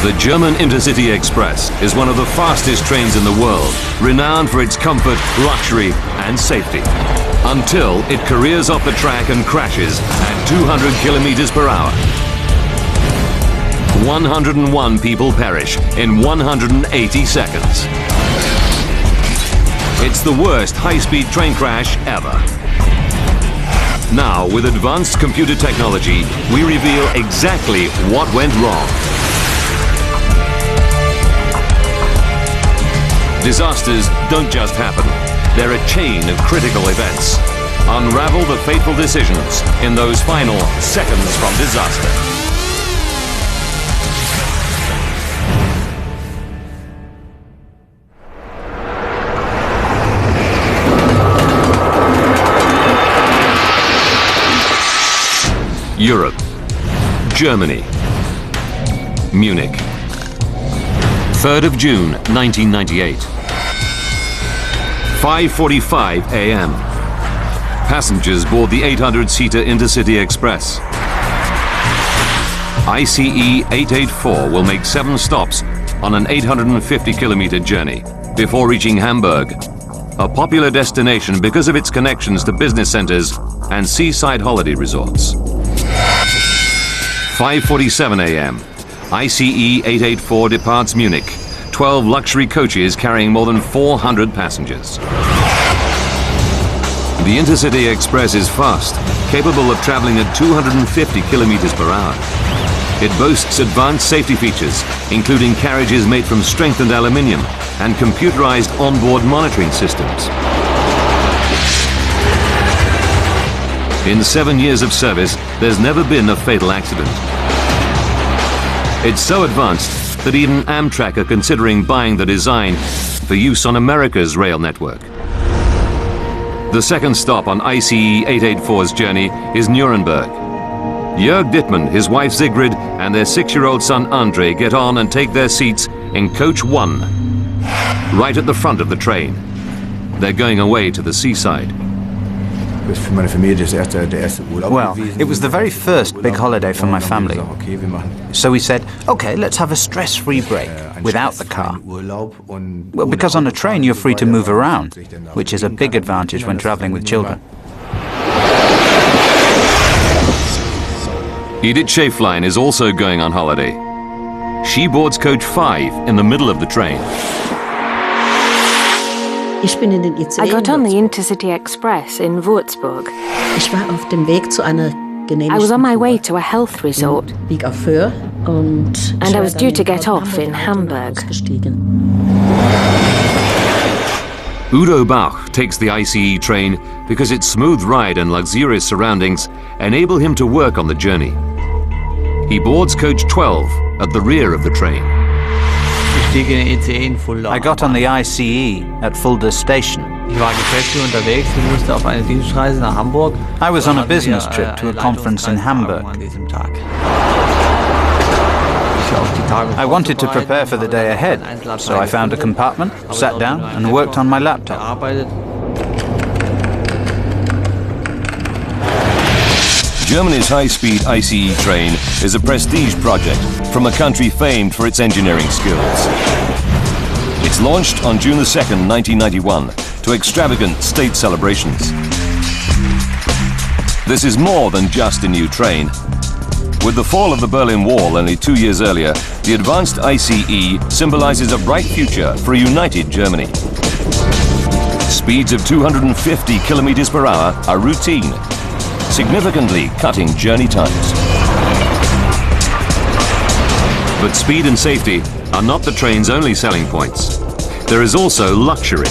The German Intercity Express is one of the fastest trains in the world, renowned for its comfort, luxury and safety. Until it careers off the track and crashes at 200 kilometers per hour. 101 people perish in 180 seconds. It's the worst high-speed train crash ever. Now, with advanced computer technology, we reveal exactly what went wrong. Disasters don't just happen. They're a chain of critical events. Unravel the fateful decisions in those final seconds from disaster. Europe, Germany, Munich, 3rd of June 1998, 5:45 a.m. Passengers board the 800-seater Intercity Express. ICE 884 will make 7 stops on an 850-kilometer journey before reaching Hamburg, a popular destination because of its connections to business centers and seaside holiday resorts. 5:47 a.m. ICE 884 departs Munich, 12 luxury coaches carrying more than 400 passengers. The Intercity Express is fast, capable of traveling at 250 kilometers per hour. It boasts advanced safety features, including carriages made from strengthened aluminium and computerized onboard monitoring systems. In 7 years of service, there's never been a fatal accident. It's so advanced that even Amtrak are considering buying the design for use on America's rail network. The second stop on ICE 884's journey is Nuremberg. Jörg Dittmann, his wife Sigrid, and their 6-year-old son Andre get on and take their seats in coach 1, right at the front of the train. They're going away to the seaside. Well, it was the very first big holiday for my family. So we said, okay, let's have a stress-free break, without the car. Well, because on a train you're free to move around, which is a big advantage when traveling with children. Edith Schäflein is also going on holiday. She boards coach 5 in the middle of the train. I got on the Intercity Express in Würzburg. I was on my way to a health resort, and I was due to get off in Hamburg. Udo Bauch takes the ICE train because its smooth ride and luxurious surroundings enable him to work on the journey. He boards coach 12 at the rear of the train. I got on the ICE at Fulda station. I was on a business trip to a conference in Hamburg. I wanted to prepare for the day ahead, so I found a compartment, sat down and worked on my laptop. Germany's high-speed ICE train is a prestige project from a country famed for its engineering skills. It's launched on June 2nd, 1991, to extravagant state celebrations. This is more than just a new train. With the fall of the Berlin Wall only 2 years earlier, the advanced ICE symbolizes a bright future for a united Germany. Speeds of 250 kilometers per hour are routine, significantly cutting journey times. But speed and safety are not the train's only selling points. There is also luxury.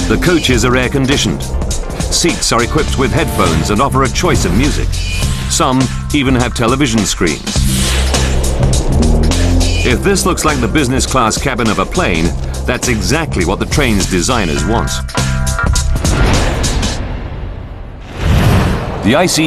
The coaches are air-conditioned. Seats are equipped with headphones and offer a choice of music. Some even have television screens. If this looks like the business class cabin of a plane, that's exactly what the train's designers want. The ICE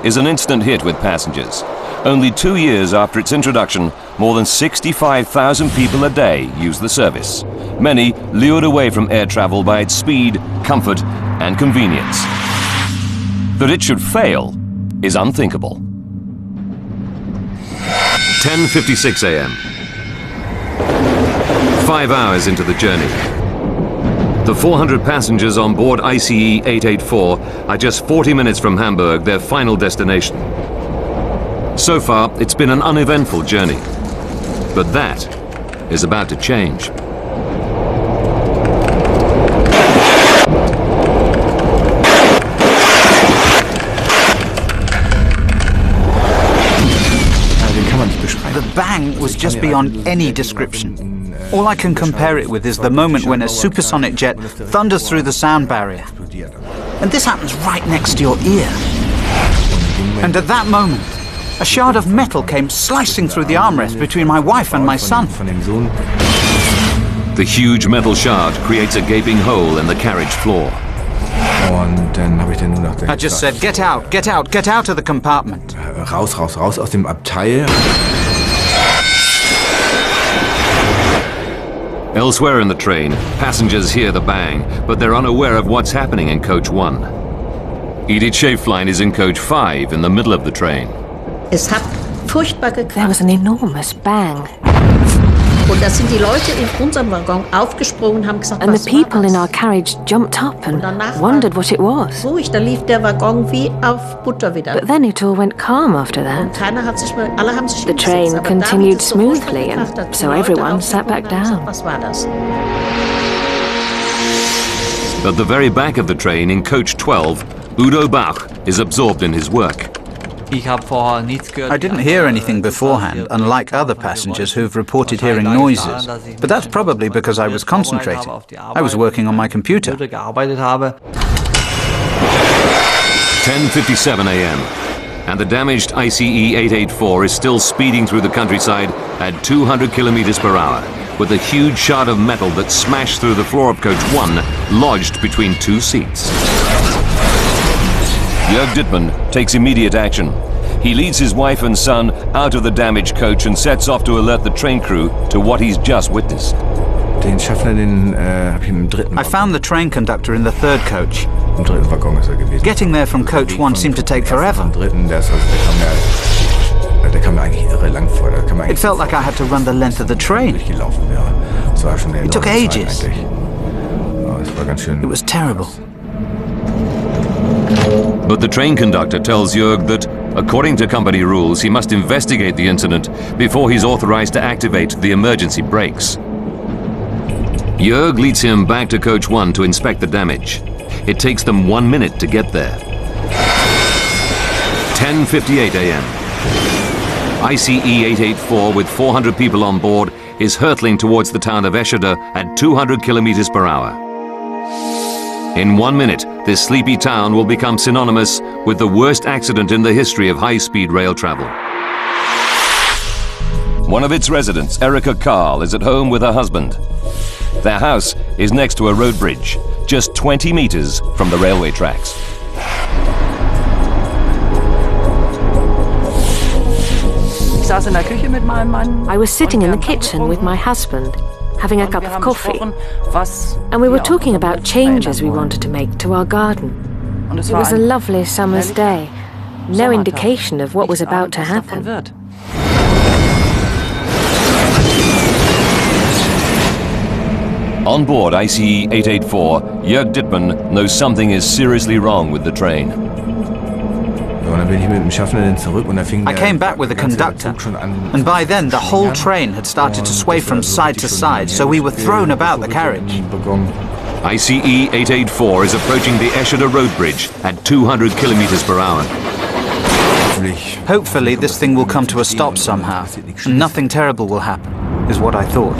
is an instant hit with passengers. Only 2 years after its introduction, more than 65,000 people a day use the service. Many lured away from air travel by its speed, comfort, and convenience. That it should fail is unthinkable. 10:56 a.m. 5 hours into the journey. The 400 passengers on board ICE 884 are just 40 minutes from Hamburg, their final destination. So far, it's been an uneventful journey. But that is about to change. The bang was just beyond any description. All I can compare it with is the moment when a supersonic jet thunders through the sound barrier. And this happens right next to your ear. And at that moment, a shard of metal came slicing through the armrest between my wife and my son. The huge metal shard creates a gaping hole in the carriage floor. I just said, get out, get out, get out of the compartment. Raus, raus, raus aus dem Abteil. Elsewhere in the train, passengers hear the bang, but they're unaware of what's happening in coach 1. Edith Schäflein is in coach 5 in the middle of the train. There was an enormous bang. Und da sind die Leute in unserem Waggon aufgesprungen und haben gesagt, And the people in our carriage jumped up and wondered what it was. ruhig, da lief der Waggon wie auf Butter wieder. But then it all went calm after that. Keiner hat sich mehr, alle haben sich The train hingesetzt, aber continued da, wie es so ruhig smoothly, and gemacht hat, so die Leute everyone sat back aufgesprungen haben down. gesagt, was war das? At the very back of the train, in coach 12, Udo Bauch is absorbed in his work. I didn't hear anything beforehand, unlike other passengers who've reported hearing noises. But that's probably because I was concentrating. I was working on my computer. 10:57 a.m. and the damaged ICE 884 is still speeding through the countryside at 200 kilometers per hour, with a huge shard of metal that smashed through the floor of coach 1, lodged between 2 seats. Jörg Dittmann takes immediate action. He leads his wife and son out of the damaged coach and sets off to alert the train crew to what he's just witnessed. Den Schaffner, hab ich im dritten. I found the train conductor in the third coach. Im dritten Waggon ist gewesen. Getting there from coach 1 seemed to take forever. Im dritten, der kam mir eigentlich irre lang vor. It felt like I had to run the length of the train. Gelaufen wäre. Das war schon eine It took enorme Zeit ages. eigentlich. Ja, es war ganz schön. It was terrible. But the train conductor tells Jörg that, according to company rules, he must investigate the incident before he's authorized to activate the emergency brakes. Jörg leads him back to coach 1 to inspect the damage. It takes them 1 minute to get there. 10:58 a.m. ICE 884 with 400 people on board is hurtling towards the town of Eschede at 200 kilometers per hour. In 1 minute, this sleepy town will become synonymous with the worst accident in the history of high-speed rail travel. One of its residents, Erika Karl, is at home with her husband. Their house is next to a road bridge, just 20 meters from the railway tracks. I was sitting in the kitchen with my husband, having a cup of coffee, and we were talking about changes we wanted to make to our garden. It was a lovely summer's day, no indication of what was about to happen. On board ICE 884, Jörg Dittmann knows something is seriously wrong with the train. I came back with the conductor, and by then the whole train had started to sway from side to side, so we were thrown about the carriage. ICE 884 is approaching the Eschede road bridge at 200 kilometers per hour. Hopefully this thing will come to a stop somehow, and nothing terrible will happen, is what I thought.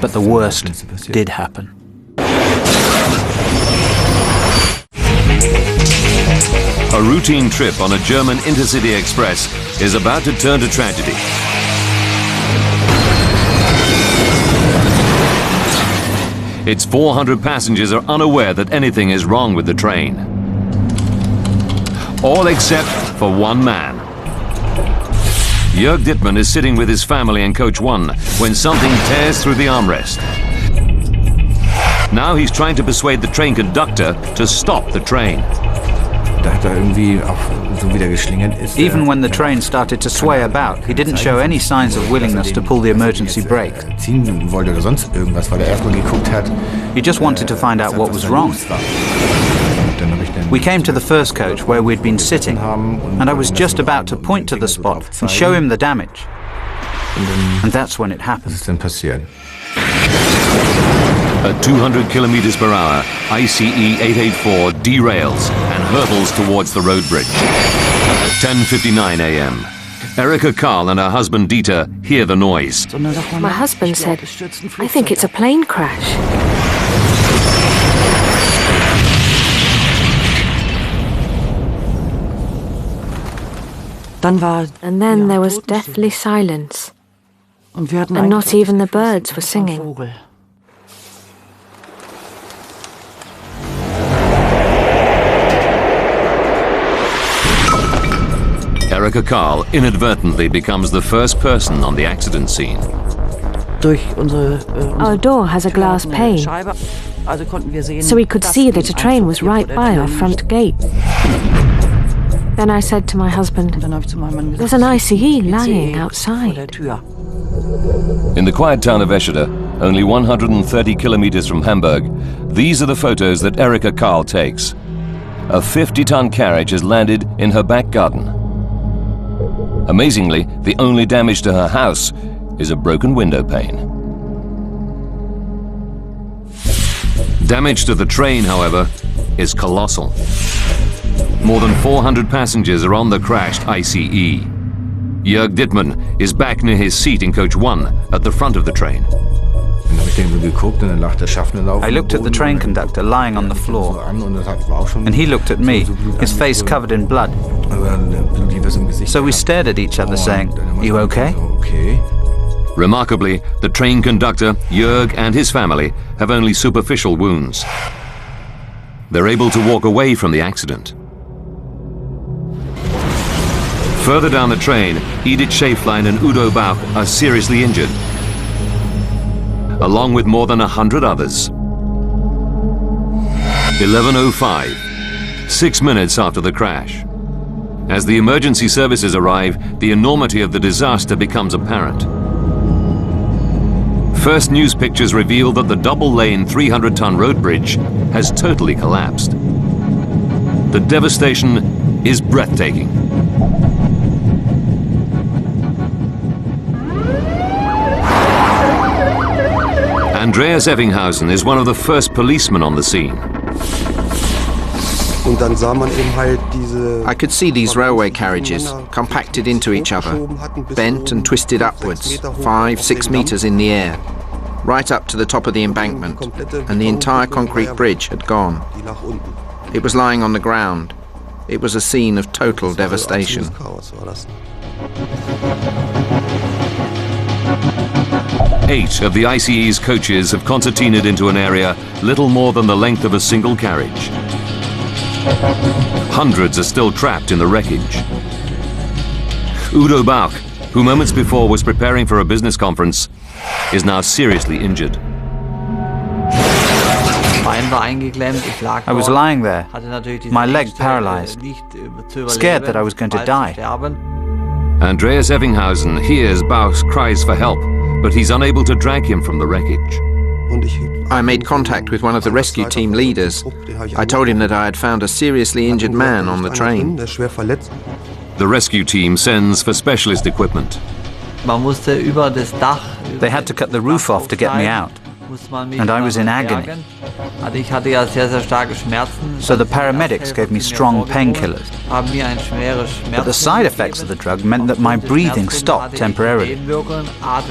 But the worst did happen. A routine trip on a German intercity express is about to turn to tragedy. Its 400 passengers are unaware that anything is wrong with the train. All except for one man. Jörg Dittmann is sitting with his family in coach 1 when something tears through the armrest. Now he's trying to persuade the train conductor to stop the train. Even when the train started to sway about, he didn't show any signs of willingness to pull the emergency brake. He just wanted to find out what was wrong. We came to the first coach where we'd been sitting, and I was just about to point to the spot and show him the damage. And that's when it happened. At 200 kilometers per hour, ICE 884 derails and hurtles towards the road bridge. 10:59 a.m. Erika Karl and her husband Dieter hear the noise. My husband said, "I think it's a plane crash." And then there was deathly silence, and not even the birds were singing. Erika Karl inadvertently becomes the first person on the accident scene. Our door has a glass pane, so we could see that a train was right by our front gate. Then I said to my husband, "There's an ICE lying outside." In the quiet town of Eschede, only 130 kilometers from Hamburg, these are the photos that Erika Karl takes. A 50-ton carriage has landed in her back garden. Amazingly, the only damage to her house is a broken window pane. Damage to the train, however, is colossal. More than 400 passengers are on the crashed ICE. Jörg Dittmann is back near his seat in coach 1 at the front of the train. I looked at the train conductor lying on the floor, and he looked at me, his face covered in blood. So we stared at each other saying, "You okay?" Remarkably, the train conductor, Jörg, and his family have only superficial wounds. They're able to walk away from the accident. Further down the train, Edith Schäflein and Udo Bauch are seriously injured, along with more than 100 others. 11:05, 6 minutes after the crash. As the emergency services arrive, the enormity of the disaster becomes apparent. First news pictures reveal that the double-lane 300-ton road bridge has totally collapsed. The devastation is breathtaking. Andreas Evinghausen is one of the first policemen on the scene. I could see these railway carriages compacted into each other, bent and twisted upwards, 5-6 meters in the air, right up to the top of the embankment, and the entire concrete bridge had gone. It was lying on the ground. It was a scene of total devastation. Eight of the ICE's coaches have concertinaed into an area little more than the length of a single carriage. Hundreds are still trapped in the wreckage. Udo Bauch, who moments before was preparing for a business conference, is now seriously injured. I was lying there, my leg paralyzed, scared that I was going to die. Andreas Evinghausen hears Bauch's cries for help, but he's unable to drag him from the wreckage. I made contact with one of the rescue team leaders. I told him that I had found a seriously injured man on the train. The rescue team sends for specialist equipment. They had to cut the roof off to get me out, and I was in agony. So the paramedics gave me strong painkillers. But the side effects of the drug meant that my breathing stopped temporarily,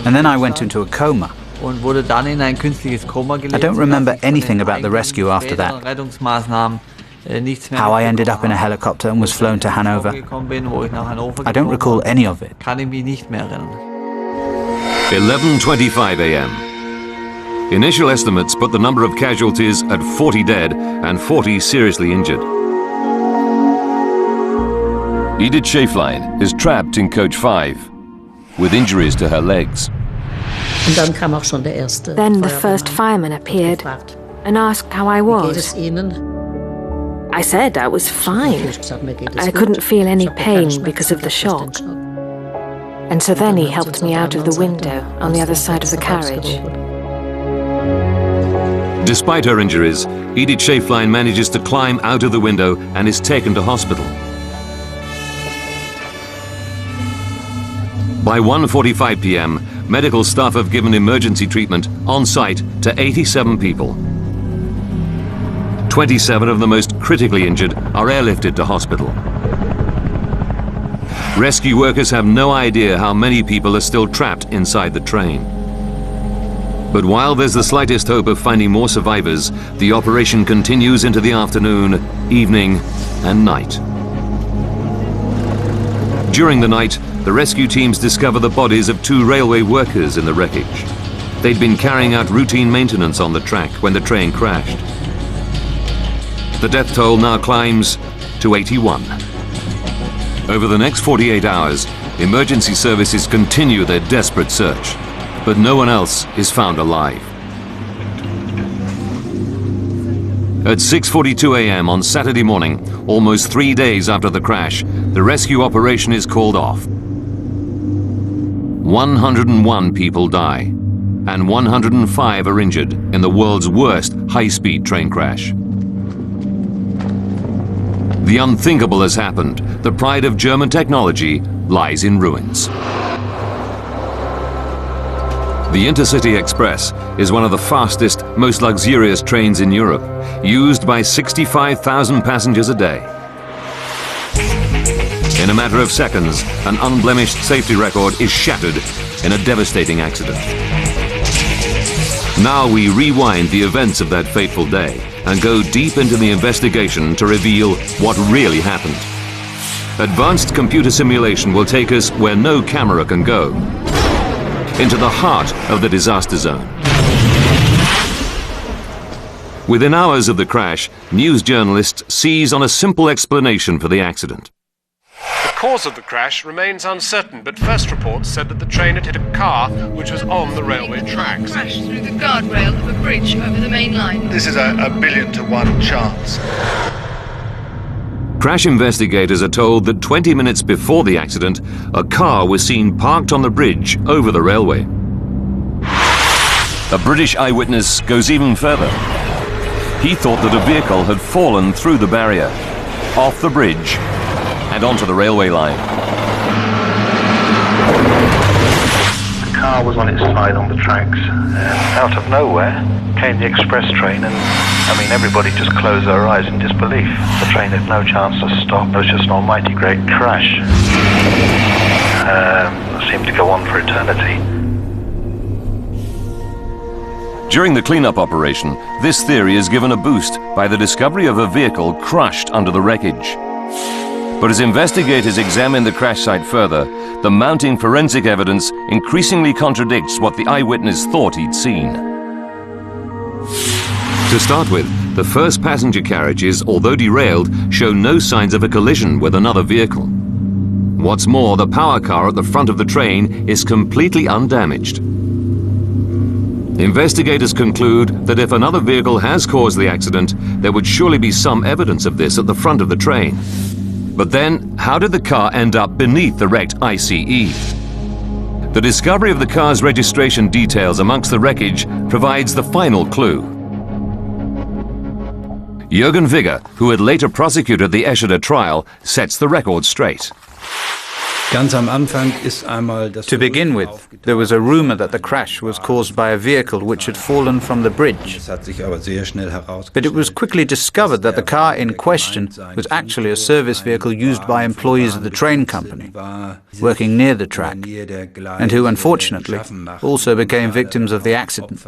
and then I went into a coma. I don't remember anything about the rescue after that. How I ended up in a helicopter and was flown to Hanover, I don't recall any of it. 11:25 a.m. Initial estimates put the number of casualties at 40 dead and 40 seriously injured. Edith Schäflein is trapped in coach 5 with injuries to her legs. Then the first fireman appeared and asked how I was. I said I was fine. I couldn't feel any pain because of the shock. And so then he helped me out of the window on the other side of the carriage. Despite her injuries, Edith Schäflein manages to climb out of the window and is taken to hospital. By 1:45 p.m., medical staff have given emergency treatment on site to 87 people. 27 of the most critically injured are airlifted to hospital. Rescue workers have no idea how many people are still trapped inside the train. But while there's the slightest hope of finding more survivors, the operation continues into the afternoon, evening, and night. During the night, the rescue teams discover the bodies of 2 railway workers in the wreckage. They'd been carrying out routine maintenance on the track when the train crashed. The death toll now climbs to 81. Over the next 48 hours, emergency services continue their desperate search, but no one else is found alive. At 6:42 a.m. on Saturday morning, almost 3 days after the crash, the rescue operation is called off. 101 people die, and 105 are injured in the world's worst high-speed train crash. The unthinkable has happened. The pride of German technology lies in ruins. The Intercity Express is one of the fastest, most luxurious trains in Europe, used by 65,000 passengers a day. In a matter of seconds, an unblemished safety record is shattered in a devastating accident. Now we rewind the events of that fateful day and go deep into the investigation to reveal what really happened. Advanced computer simulation will take us where no camera can go, into the heart of the disaster zone. Within hours of the crash, news journalists seize on a simple explanation for the accident. The cause of the crash remains uncertain, but first reports said that the train had hit a car which was on the railway tracks. Crashed through the guardrail of a bridge over the main line. This is a 1,000,000 to 1 chance. Crash investigators are told that 20 minutes before the accident, a car was seen parked on the bridge over the railway. A British eyewitness goes even further. He thought that a vehicle had fallen through the barrier, off the bridge, and onto the railway line. The car was on its side on the tracks, and out of nowhere came the express train, and everybody just closed their eyes in disbelief. The train had no chance to stop. It was just an almighty great crash. It seemed to go on for eternity. During the cleanup operation, this theory is given a boost by the discovery of a vehicle crushed under the wreckage. But as investigators examine the crash site further, the mounting forensic evidence increasingly contradicts what the eyewitness thought he'd seen. To start with, the first passenger carriages, although derailed, show no signs of a collision with another vehicle. What's more, the power car at the front of the train is completely undamaged. Investigators conclude that if another vehicle has caused the accident, there would surely be some evidence of this at the front of the train. But then, how did the car end up beneath the wrecked ICE? The discovery of the car's registration details amongst the wreckage provides the final clue. Jürgen Wigger, who had later prosecuted the Eschede trial, sets the record straight. To begin with, there was a rumor that the crash was caused by a vehicle which had fallen from the bridge. But it was quickly discovered that the car in question was actually a service vehicle used by employees of the train company, working near the track, and who unfortunately also became victims of the accident.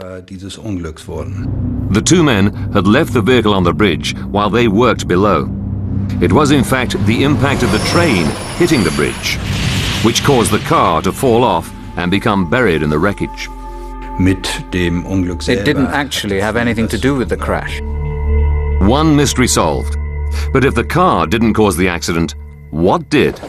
The 2 men had left the vehicle on the bridge while they worked below. It was in fact the impact of the train hitting the bridge, which caused the car to fall off and become buried in the wreckage. It didn't actually have anything to do with the crash. One mystery solved. But if the car didn't cause the accident, what did?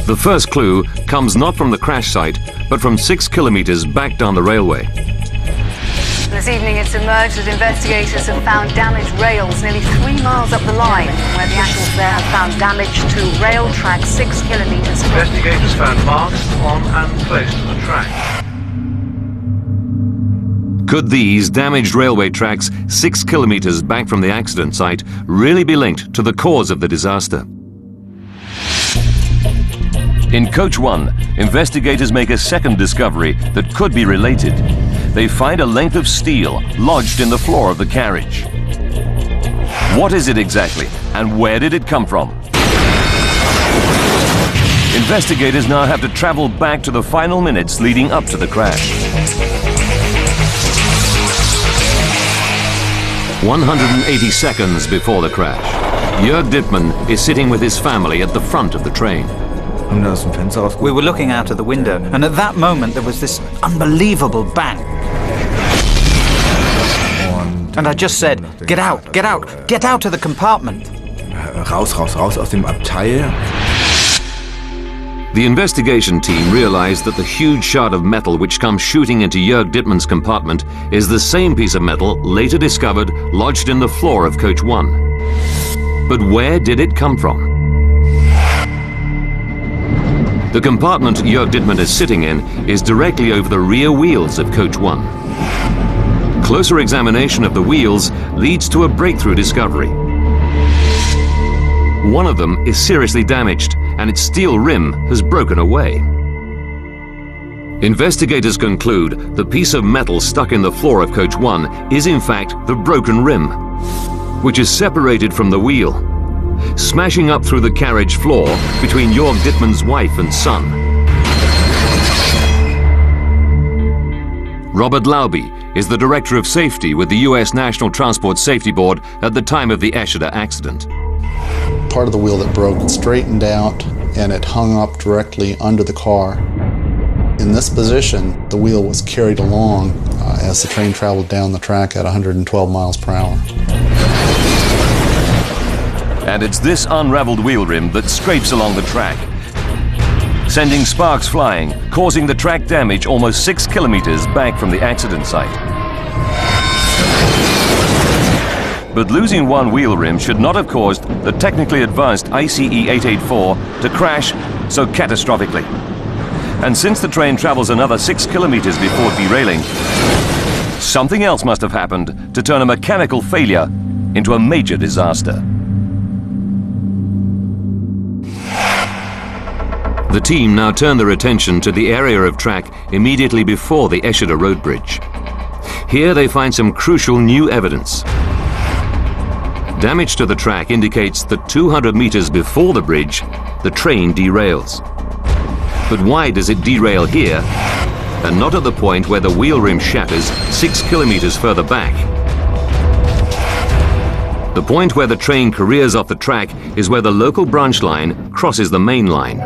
The first clue comes not from the crash site, but from 6 kilometers back down the railway. This evening it's emerged that investigators have found damaged rails nearly 3 miles up the line, where the officials there have found damage to rail track 6 kilometres. Investigators found marks on and close to the track. Could these damaged railway tracks 6 kilometres back from the accident site really be linked to the cause of the disaster? In Coach 1, investigators make a second discovery that could be related. They find a length of steel lodged in the floor of the carriage. What is it exactly, and where did it come from? Investigators now have to travel back to the final minutes leading up to the crash. 180 seconds before the crash, Jörg Dittmann is sitting with his family at the front of the train. We were looking out of the window, and at that moment there was this unbelievable bang. And I just said, get out, get out, get out of the compartment. Raus, raus, raus aus dem Abteil. The investigation team realized that the huge shard of metal which comes shooting into Jörg Dittmann's compartment is the same piece of metal later discovered lodged in the floor of Coach 1. But where did it come from? The compartment Jörg Dittmann is sitting in is directly over the rear wheels of Coach 1. Closer examination of the wheels leads to a breakthrough discovery. One of them is seriously damaged, and its steel rim has broken away. Investigators conclude the piece of metal stuck in the floor of Coach 1 is in fact the broken rim, which is separated from the wheel, smashing up through the carriage floor between Jörg Dittmann's wife and son. Robert Lauby is the Director of Safety with the US National Transport Safety Board at the time of the Eschede accident. Part of the wheel that broke straightened out and it hung up directly under the car. In this position, the wheel was carried along as the train traveled down the track at 112 miles per hour. And it's this unraveled wheel rim that scrapes along the track, sending sparks flying, causing the track damage almost 6 kilometers back from the accident site. But losing one wheel rim should not have caused the technically advanced ICE 884 to crash so catastrophically. And since the train travels another 6 kilometers before derailing, something else must have happened to turn a mechanical failure into a major disaster. The team now turn their attention to the area of track immediately before the Eschede road bridge. Here they find some crucial new evidence. Damage to the track indicates that 200 meters before the bridge, the train derails. But why does it derail here and not at the point where the wheel rim shatters 6 kilometers further back? The point where the train careers off the track is where the local branch line crosses the main line.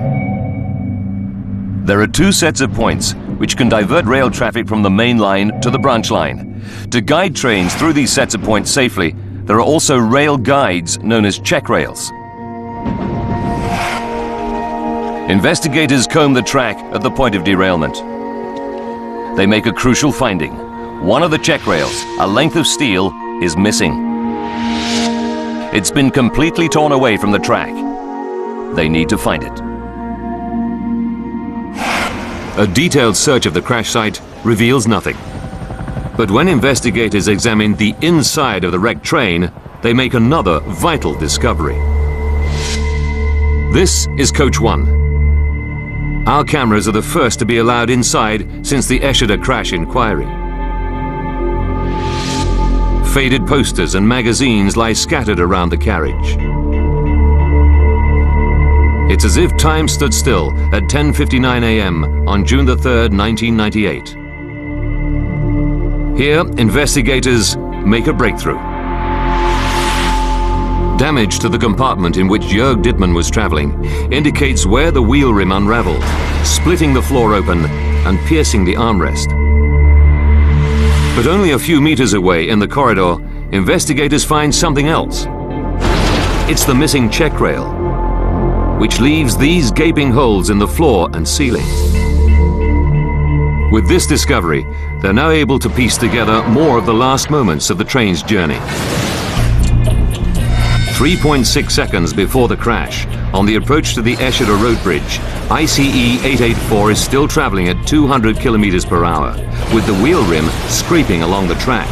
There are two sets of points which can divert rail traffic from the main line to the branch line. To guide trains through these sets of points safely, there are also rail guides known as check rails. Investigators comb the track at the point of derailment. They make a crucial finding. One of the check rails, a length of steel, is missing. It's been completely torn away from the track. They need to find it. A detailed search of the crash site reveals nothing. But when investigators examine the inside of the wrecked train, they make another vital discovery. This is Coach 1. Our cameras are the first to be allowed inside since the Eschede crash inquiry. Faded posters and magazines lie scattered around the carriage. It's as if time stood still at 10:59 a.m. on June the 3rd, 1998. Here, investigators make a breakthrough. Damage to the compartment in which Jörg Dittmann was traveling indicates where the wheel rim unraveled, splitting the floor open and piercing the armrest. But only a few meters away in the corridor, investigators find something else. It's the missing check rail, which leaves these gaping holes in the floor and ceiling. With this discovery, they're now able to piece together more of the last moments of the train's journey. 3.6 seconds before the crash, on the approach to the Eschede Road Bridge, ICE 884 is still traveling at 200 kilometers per hour, with the wheel rim scraping along the track.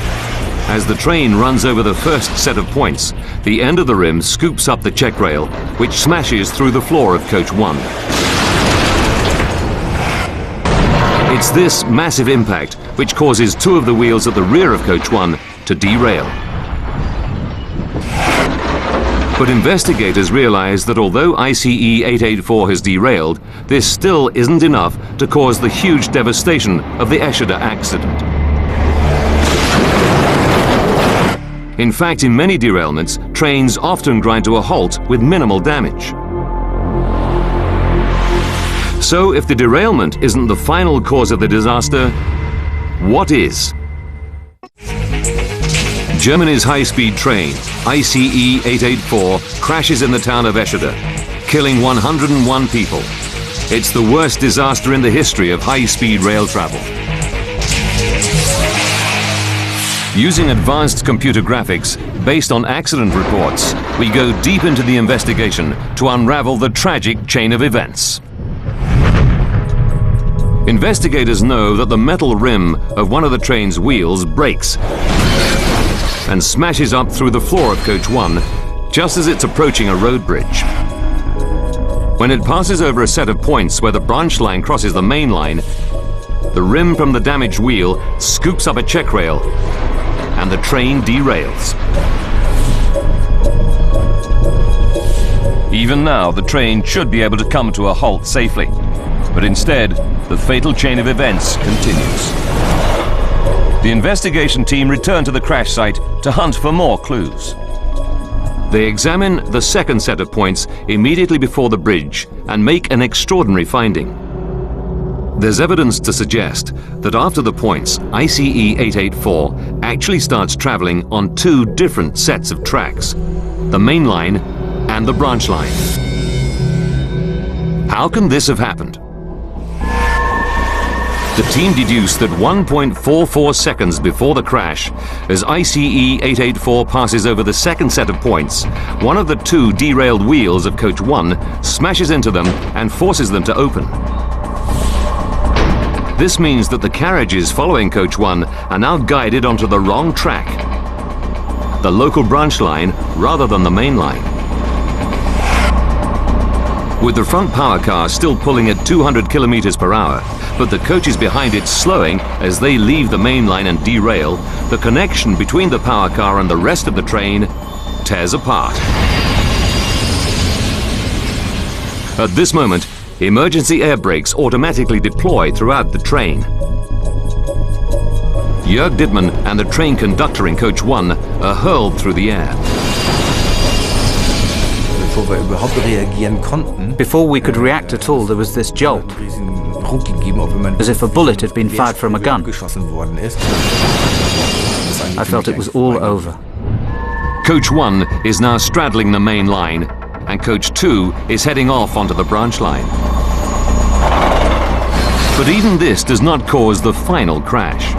As the train runs over the first set of points, the end of the rim scoops up the check rail, which smashes through the floor of Coach 1. It's this massive impact which causes two of the wheels at the rear of Coach 1 to derail. But investigators realize that although ICE 884 has derailed, this still isn't enough to cause the huge devastation of the Eschede accident. In fact, in many derailments, trains often grind to a halt with minimal damage. So if the derailment isn't the final cause of the disaster, what is? Germany's high-speed train, ICE 884, crashes in the town of Eschede, killing 101 people. It's the worst disaster in the history of high-speed rail travel. Using advanced computer graphics based on accident reports, we go deep into the investigation to unravel the tragic chain of events. Investigators know that the metal rim of one of the train's wheels breaks and smashes up through the floor of Coach 1 just as it's approaching a road bridge. When it passes over a set of points where the branch line crosses the main line, the rim from the damaged wheel scoops up a check rail and the train derails. Even now, the train should be able to come to a halt safely, but instead, the fatal chain of events continues. The investigation team return to the crash site to hunt for more clues. They examine the second set of points immediately before the bridge and make an extraordinary finding. There's evidence to suggest that after the points, ICE 884 actually starts traveling on two different sets of tracks, the main line and the branch line. How can this have happened? The team deduced that 1.44 seconds before the crash, as ICE 884 passes over the second set of points, one of the two derailed wheels of Coach 1 smashes into them and forces them to open. This means that the carriages following Coach 1 are now guided onto the wrong track, the local branch line rather than the main line. With the front power car still pulling at 200 kilometers per hour, but the coaches behind it slowing as they leave the main line and derail, the connection between the power car and the rest of the train tears apart. At this moment, emergency air brakes automatically deploy throughout the train. Jörg Dittmann and the train conductor in Coach 1 are hurled through the air. Before we could react at all, there was this jolt, as if a bullet had been fired from a gun. I felt it was all over. Coach 1 is now straddling the main line, and Coach 2 is heading off onto the branch line. But even this does not cause the final crash.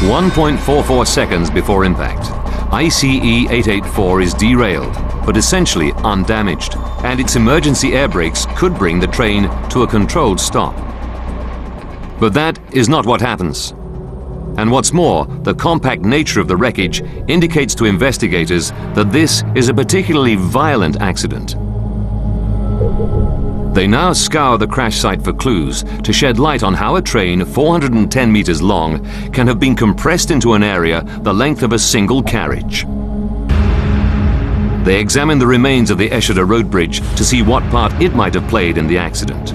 1.44 seconds before impact, ICE 884 is derailed, but essentially undamaged, and its emergency air brakes could bring the train to a controlled stop. But that is not what happens. And what's more, the compact nature of the wreckage indicates to investigators that this is a particularly violent accident. They now scour the crash site for clues to shed light on how a train 410 meters long can have been compressed into an area the length of a single carriage. They examine the remains of the Eschede Road Bridge to see what part it might have played in the accident.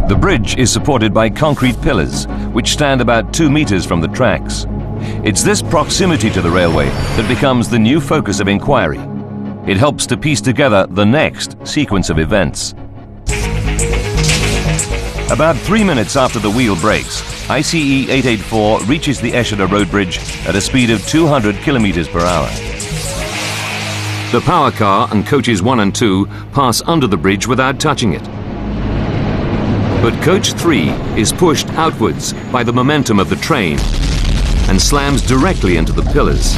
The bridge is supported by concrete pillars, which stand about 2 meters from the tracks. It's this proximity to the railway that becomes the new focus of inquiry. It helps to piece together the next sequence of events. About 3 minutes after the wheel breaks, ICE 884 reaches the Eschede Road Bridge at a speed of 200 kilometers per hour. The power car and coaches 1 and 2 pass under the bridge without touching it. But coach 3 is pushed outwards by the momentum of the train and slams directly into the pillars.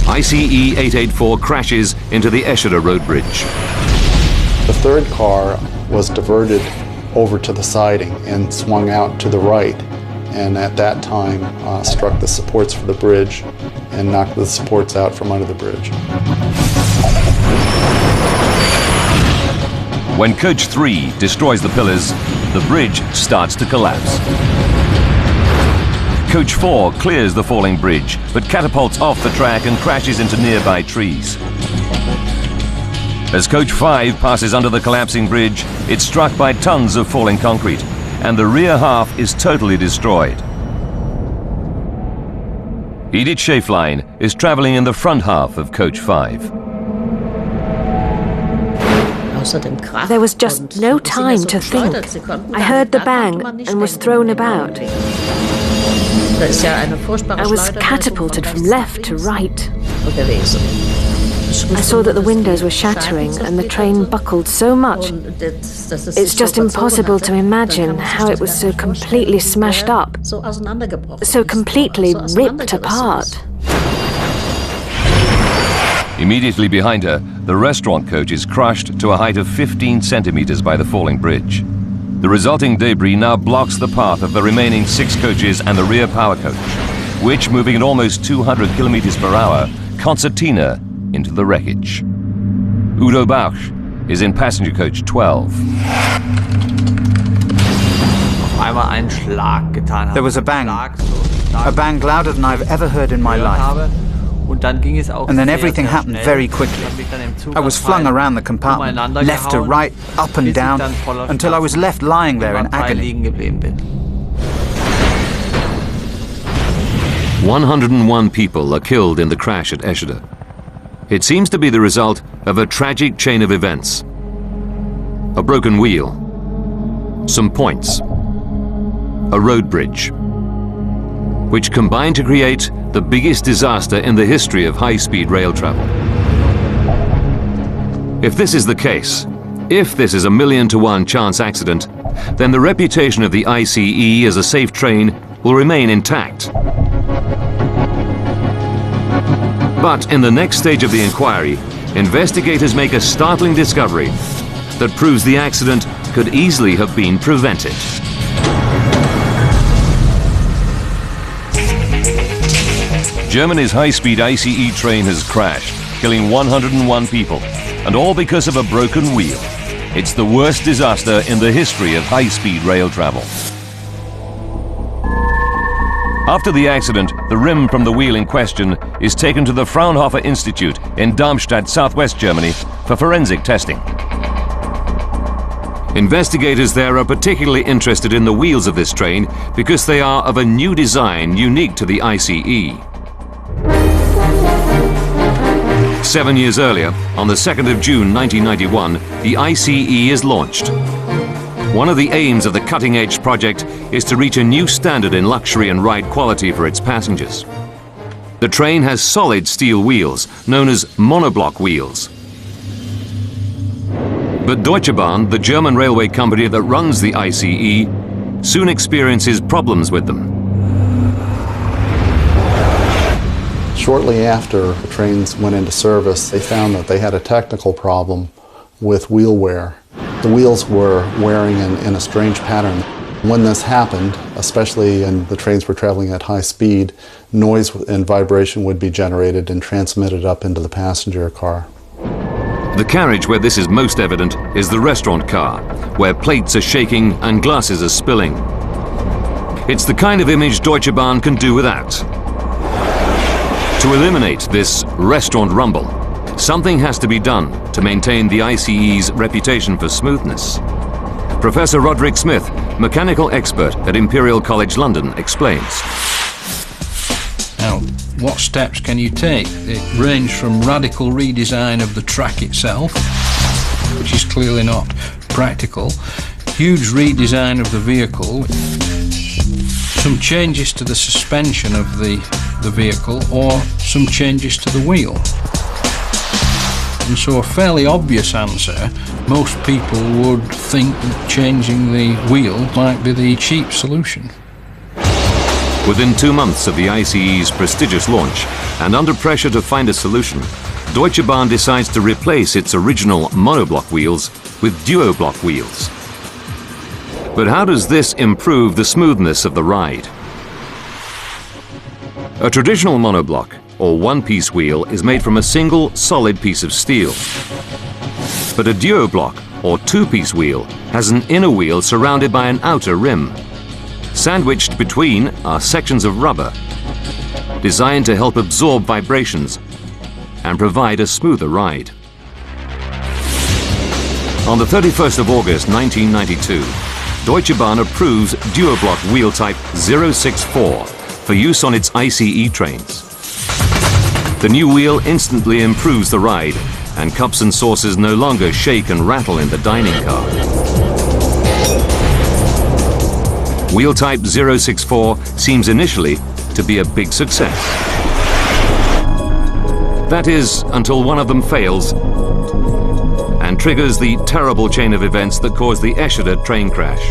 ICE 884 crashes into the Eschede road bridge. The third car was diverted over to the siding and swung out to the right, and at that time struck the supports for the bridge and knocked the supports out from under the bridge. When coach 3 destroys the pillars, the bridge starts to collapse. Coach 4 clears the falling bridge, but catapults off the track and crashes into nearby trees. As coach 5 passes under the collapsing bridge, it's struck by tons of falling concrete, and the rear half is totally destroyed. Edith Schäflein is traveling in the front half of coach 5. There was just no time to think. I heard the bang and was thrown about. I was catapulted from left to right. I saw that the windows were shattering and the train buckled so much. It's just impossible to imagine how it was so completely smashed up, so completely ripped apart. Immediately behind her, the restaurant coach is crushed to a height of 15 centimeters by the falling bridge. The resulting debris now blocks the path of the remaining 6 coaches and the rear power coach, which, moving at almost 200 kilometers per hour, concertina into the wreckage. Udo Bausch is in passenger coach 12. There was a bang louder than I've ever heard in my life. And then everything happened very quickly. I was flung around the compartment, left to right, up and down, until I was left lying there in agony. 101 people are killed in the crash at Eschede. It seems to be the result of a tragic chain of events. A broken wheel, some points, a road bridge, which combined to create the biggest disaster in the history of high-speed rail travel. If this is the case, if this is a 1,000,000 to 1 chance accident, then the reputation of the ICE as a safe train will remain intact. But in the next stage of the inquiry, investigators make a startling discovery that proves the accident could easily have been prevented. Germany's high-speed ICE train has crashed, killing 101 people, and all because of a broken wheel. It's the worst disaster in the history of high-speed rail travel. After the accident, the rim from the wheel in question is taken to the Fraunhofer Institute in Darmstadt, southwest Germany, for forensic testing. Investigators there are particularly interested in the wheels of this train because they are of a new design unique to the ICE. 7 years earlier, on the 2nd of June 1991, the ICE is launched. One of the aims of the cutting-edge project is to reach a new standard in luxury and ride quality for its passengers. The train has solid steel wheels, known as monoblock wheels. But Deutsche Bahn, the German railway company that runs the ICE, soon experiences problems with them. Shortly after the trains went into service, they found that they had a technical problem with wheel wear. The wheels were wearing in a strange pattern. When this happened, especially when the trains were traveling at high speed, noise and vibration would be generated and transmitted up into the passenger car. The carriage where this is most evident is the restaurant car, where plates are shaking and glasses are spilling. It's the kind of image Deutsche Bahn can do without. To eliminate this restaurant rumble, something has to be done to maintain the ICE's reputation for smoothness. Professor Roderick Smith, mechanical expert at Imperial College London, explains. Now, what steps can you take? It range from radical redesign of the track itself, which is clearly not practical, huge redesign of the vehicle, some changes to the suspension of the vehicle, or some changes to the wheel. And so a fairly obvious answer, most people would think that changing the wheel might be the cheap solution. Within 2 months of the ICE's prestigious launch, and under pressure to find a solution, Deutsche Bahn decides to replace its original monoblock wheels with duoblock wheels. But how does this improve the smoothness of the ride? A traditional monoblock, or one-piece wheel, is made from a single solid piece of steel. But a duoblock, or two-piece wheel, has an inner wheel surrounded by an outer rim. Sandwiched between are sections of rubber, designed to help absorb vibrations and provide a smoother ride. On the 31st of August 1992, Deutsche Bahn approves duoblock wheel type 064 for use on its ICE trains. The new wheel instantly improves the ride, and cups and saucers no longer shake and rattle in the dining car. Wheel type 064 seems initially to be a big success. That is, until one of them fails and triggers the terrible chain of events that caused the Eschede train crash.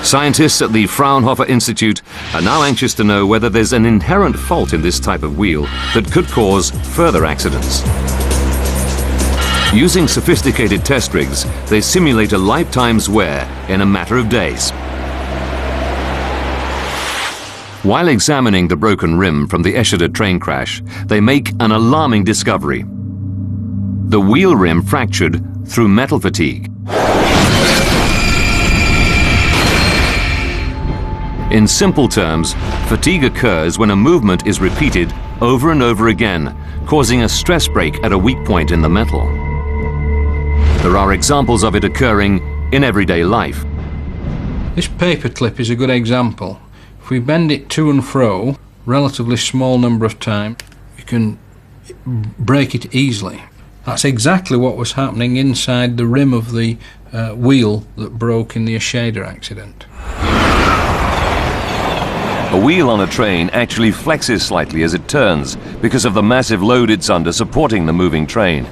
Scientists at the Fraunhofer Institute are now anxious to know whether there's an inherent fault in this type of wheel that could cause further accidents. Using sophisticated test rigs, they simulate a lifetime's wear in a matter of days. While examining the broken rim from the Eschede train crash, they make an alarming discovery. The wheel rim fractured through metal fatigue. In simple terms, fatigue occurs when a movement is repeated over and over again, causing a stress break at a weak point in the metal. There are examples of it occurring in everyday life. This paper clip is a good example. If we bend it to and fro, relatively small number of times, you can break it easily. That's exactly what was happening inside the rim of the wheel that broke in the Eschede accident. A wheel on a train actually flexes slightly as it turns because of the massive load it's under supporting the moving train.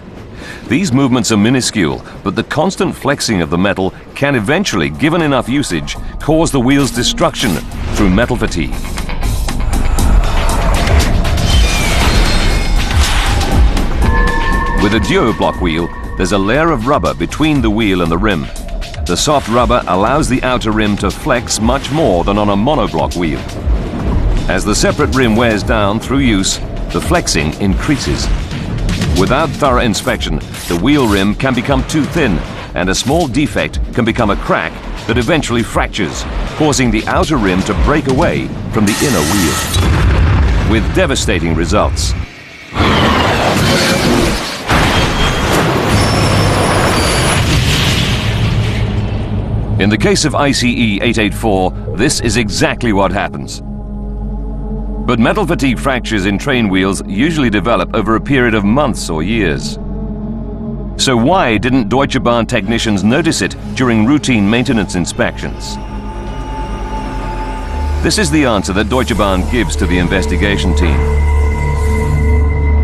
These movements are minuscule, but the constant flexing of the metal can eventually, given enough usage, cause the wheel's destruction through metal fatigue. With a duoblock wheel, there's a layer of rubber between the wheel and the rim. The soft rubber allows the outer rim to flex much more than on a monoblock wheel. As the separate rim wears down through use, the flexing increases. Without thorough inspection, the wheel rim can become too thin, and a small defect can become a crack that eventually fractures, causing the outer rim to break away from the inner wheel, with devastating results. In the case of ICE 884, this is exactly what happens. But metal fatigue fractures in train wheels usually develop over a period of months or years. So why didn't Deutsche Bahn technicians notice it during routine maintenance inspections? This is the answer that Deutsche Bahn gives to the investigation team.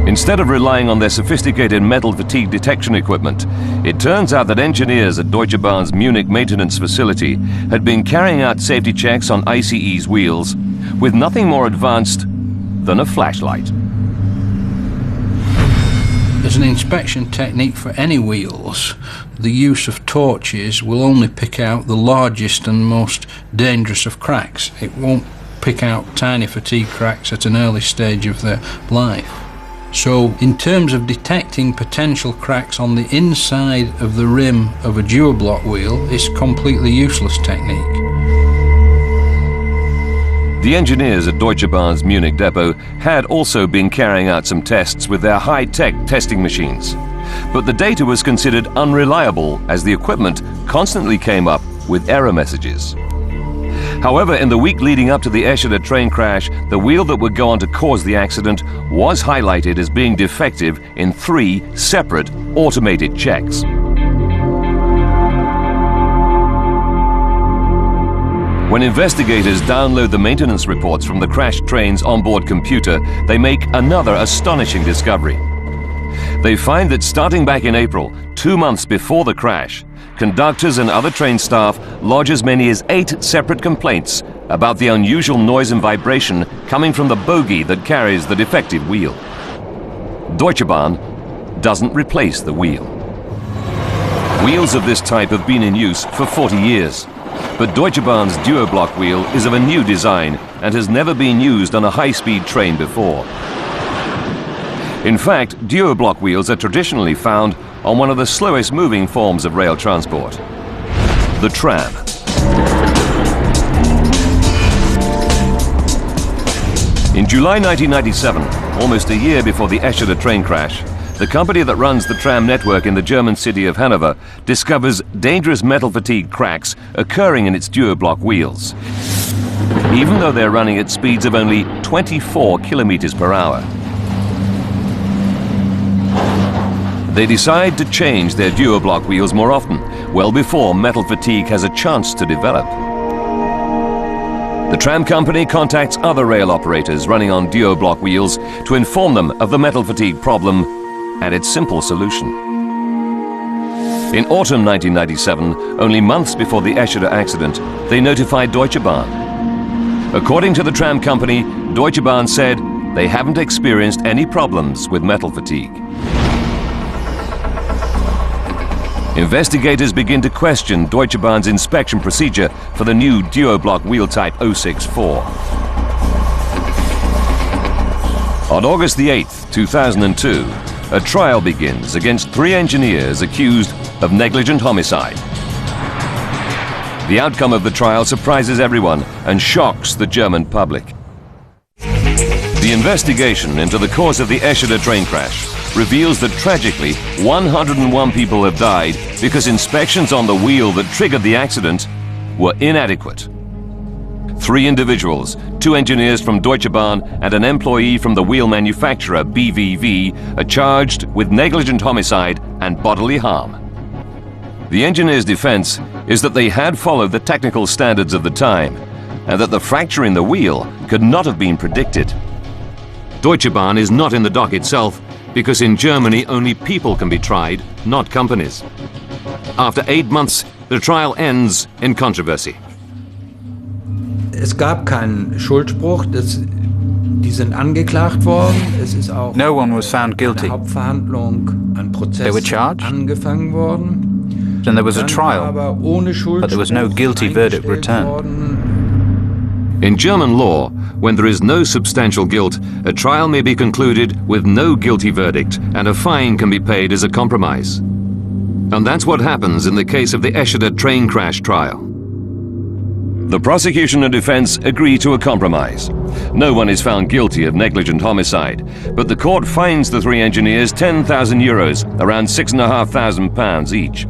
Instead of relying on their sophisticated metal fatigue detection equipment, it turns out that engineers at Deutsche Bahn's Munich maintenance facility had been carrying out safety checks on ICE's wheels with nothing more advanced than a flashlight. As an inspection technique for any wheels, the use of torches will only pick out the largest and most dangerous of cracks. It won't pick out tiny fatigue cracks at an early stage of their life. So, in terms of detecting potential cracks on the inside of the rim of a duoblock wheel, it's a completely useless technique. The engineers at Deutsche Bahn's Munich depot had also been carrying out some tests with their high-tech testing machines. But the data was considered unreliable as the equipment constantly came up with error messages. However, in the week leading up to the Eschede train crash, the wheel that would go on to cause the accident was highlighted as being defective in 3 separate automated checks. When investigators download the maintenance reports from the crashed train's onboard computer, they make another astonishing discovery. They find that starting back in April, 2 months before the crash, conductors and other train staff lodge as many as 8 separate complaints about the unusual noise and vibration coming from the bogie that carries the defective wheel. Deutsche Bahn doesn't replace the wheel. Wheels of this type have been in use for 40 years, but Deutsche Bahn's duo-block wheel is of a new design and has never been used on a high-speed train before. In fact, duo-block wheels are traditionally found on one of the slowest moving forms of rail transport, the tram. In July 1997, almost a year before the Eschede train crash, the company that runs the tram network in the German city of Hanover discovers dangerous metal fatigue cracks occurring in its duo-block wheels, even though they're running at speeds of only 24 kilometers per hour. They decide to change their duo-block wheels more often, well before metal fatigue has a chance to develop. The tram company contacts other rail operators running on duo-block wheels to inform them of the metal fatigue problem and its simple solution. In autumn 1997, only months before the Eschede accident, they notified Deutsche Bahn. According to the tram company, Deutsche Bahn said they haven't experienced any problems with metal fatigue. Investigators begin to question Deutsche Bahn's inspection procedure for the new duo-block wheel type 064. On August the 8th, 2002, a trial begins against 3 engineers accused of negligent homicide. The outcome of the trial surprises everyone and shocks the German public. The investigation into the cause of the Eschede train crash reveals that tragically 101 people have died because inspections on the wheel that triggered the accident were inadequate. 3 individuals, 2 engineers from Deutsche Bahn and an employee from the wheel manufacturer BVV, are charged with negligent homicide and bodily harm. The engineers' defense is that they had followed the technical standards of the time and that the fracture in the wheel could not have been predicted. Deutsche Bahn is not in the dock itself because in Germany only people can be tried, not companies. After 8 months, the trial ends in controversy. Es gab keinen Schuldspruch, die sind angeklagt worden. Es ist auch no one was found guilty. Eine Hauptverhandlung, ein Prozess they were charged, angefangen worden. Then there was a trial, but there was no guilty verdict returned. In German law, when there is no substantial guilt, a trial may be concluded with no guilty verdict and a fine can be paid as a compromise. And that's what happens in the case of the Eschede train crash trial. The prosecution and defense agree to a compromise. No one is found guilty of negligent homicide, but the court fines the 3 engineers €10,000, around £6,500 each.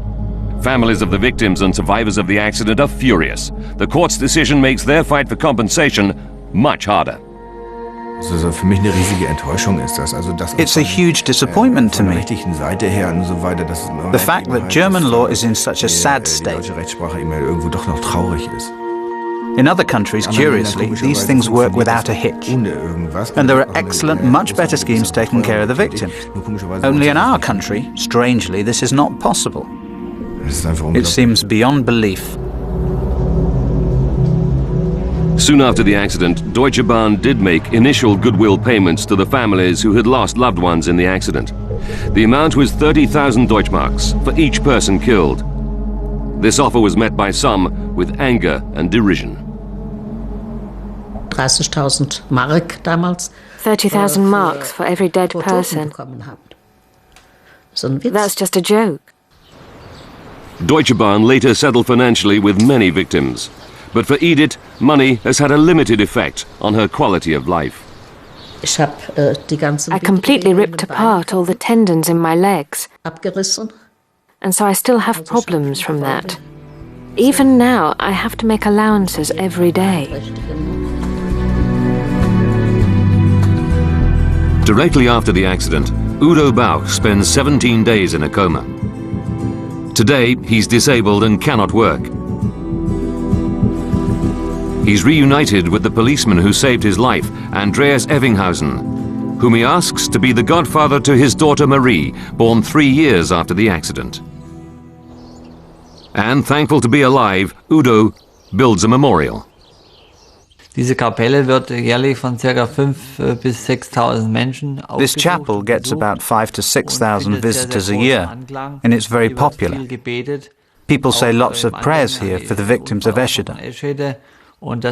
Families of the victims and survivors of the accident are furious. The court's decision makes their fight for compensation much harder. It's a huge disappointment to me. The fact that German law is in such a sad state. In other countries, curiously, these things work without a hitch. And there are excellent, much better schemes taking care of the victim. Only in our country, strangely, this is not possible. It seems beyond belief. Soon after the accident, Deutsche Bahn did make initial goodwill payments to the families who had lost loved ones in the accident. The amount was 30,000 Deutschmarks for each person killed. This offer was met by some with anger and derision. 30.000 Mark damals. 30,000 marks for every dead person. That's just a joke. Deutsche Bahn later settled financially with many victims. But for Edith, money has had a limited effect on her quality of life. I completely ripped apart all the tendons in my legs. And so I still have problems from that. Even now, I have to make allowances every day. Directly after the accident, Udo Bauch spends 17 days in a coma. Today, he's disabled and cannot work. He's reunited with the policeman who saved his life, Andreas Evinghausen, whom he asks to be the godfather to his daughter Marie, born 3 years after the accident. And thankful to be alive, Udo builds a memorial. Diese Kapelle wird jährlich von ca. 5.000 bis 6.000 Menschen. This chapel gets about 5,000 to 6,000 visitors a year, and it's very popular. People say lots of prayers here for the victims of Eschede. And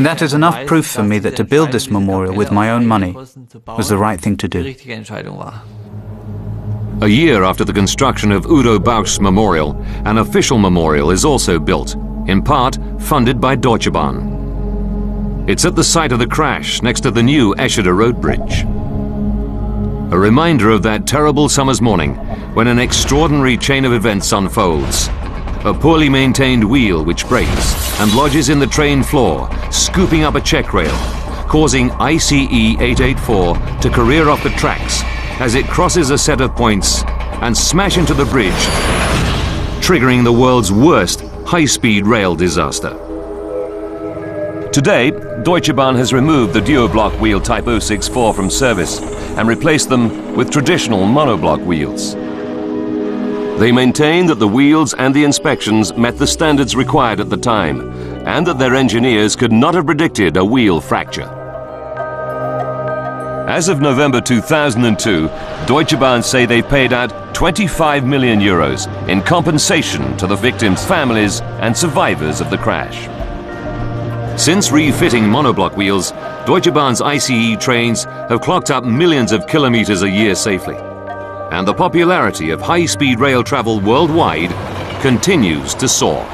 that is enough proof for me that to build this memorial with my own money was the right thing to do. A year after the construction of Udo Bauch's memorial, an official memorial is also built, in part funded by Deutsche Bahn. It's at the site of the crash next to the new Eschede road bridge. A reminder of that terrible summer's morning when an extraordinary chain of events unfolds. A poorly maintained wheel which breaks and lodges in the train floor, scooping up a check rail, causing ICE 884 to career off the tracks as it crosses a set of points and smash into the bridge, triggering the world's worst high-speed rail disaster. Today, Deutsche Bahn has removed the duo-block wheel Type 064 from service and replaced them with traditional monoblock wheels. They maintain that the wheels and the inspections met the standards required at the time, and that their engineers could not have predicted a wheel fracture. As of November 2002, Deutsche Bahn say they paid out 25 million euros in compensation to the victims' families and survivors of the crash. Since refitting monoblock wheels, Deutsche Bahn's ICE trains have clocked up millions of kilometers a year safely. And the popularity of high-speed rail travel worldwide continues to soar.